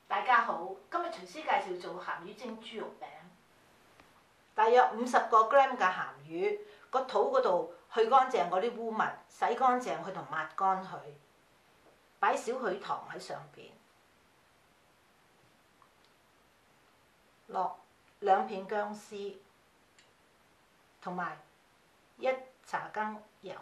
大家好，今日廚師介紹做鹹魚蒸豬肉餅。大約50個 gram 嘅鹹魚，個肚嗰度去乾淨嗰啲污物，洗乾淨佢同抹乾佢，擺少許糖喺上邊，落2片薑絲，同埋1茶羹油，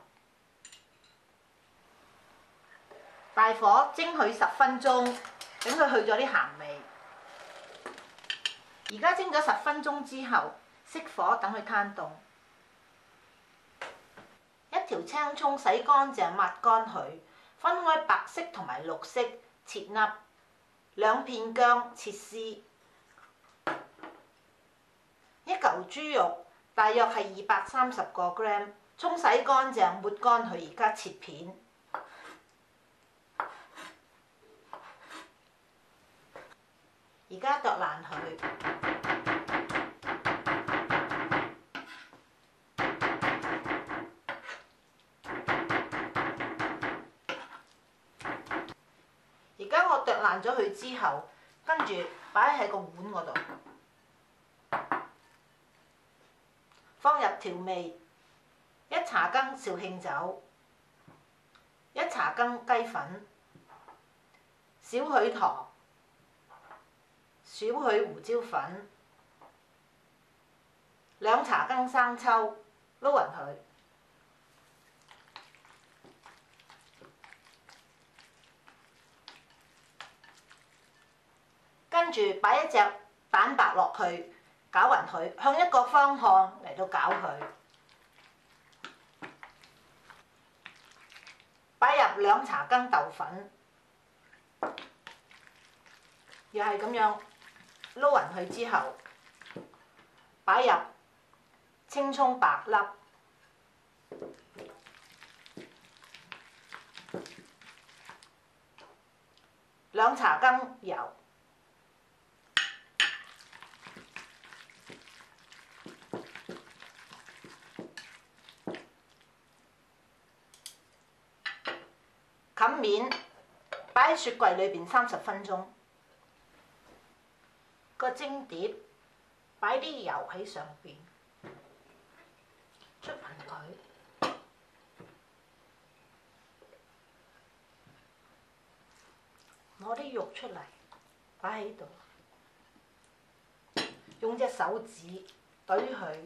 大火蒸佢10分鐘。等佢去咗啲鹹味。而家蒸咗10分鐘之後，熄火等佢攤凍。1條青葱洗乾淨抹乾佢，分開白色同埋綠色切粒。2片薑切絲。1嚿豬肉大約係230個 gram， 葱洗乾淨抹乾佢，而家切片。而家剁爛佢，而家我剁爛咗佢之後，跟住擺喺個碗嗰度，放入調味：1茶羹紹興酒，1茶羹雞粉，少許糖。少許胡椒粉，2茶羹生抽，撈勻佢。跟住擺1隻蛋白落去，攪勻佢，向一個方向嚟到攪佢。擺入2茶羹豆粉，又係咁樣。撈勻佢之後，擺入青葱白粒、2茶羹油，冚面，擺喺雪櫃裏邊30分鐘。個蒸碟擺啲油喺上邊，捽勻佢，攞啲肉出嚟擺喺度，用隻手指懟佢，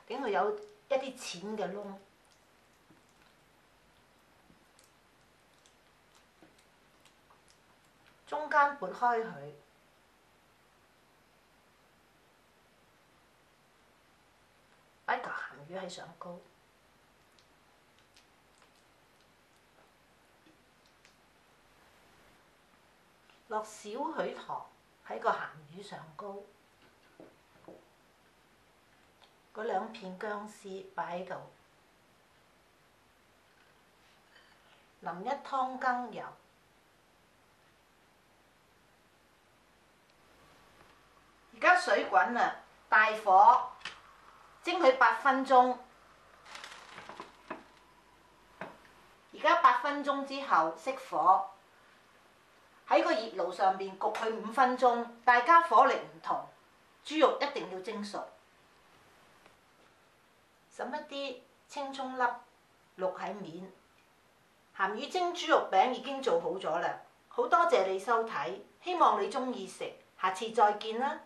等佢有一啲淺嘅窿，中間撥開佢。擺嚿鹹魚喺上高，落少許糖喺個鹹魚上高，嗰2片薑絲擺喺度，淋1湯羹油，而家水滾啦，大火。蒸佢8分鐘，而家8分鐘之後熄火，喺個熱爐上邊焗佢5分鐘。大家火力唔同，豬肉一定要蒸熟。揼一啲青葱粒淥喺面。鹹魚蒸豬肉餅已經做好咗啦，好多謝你收睇，希望你鍾意食，下次再見啦。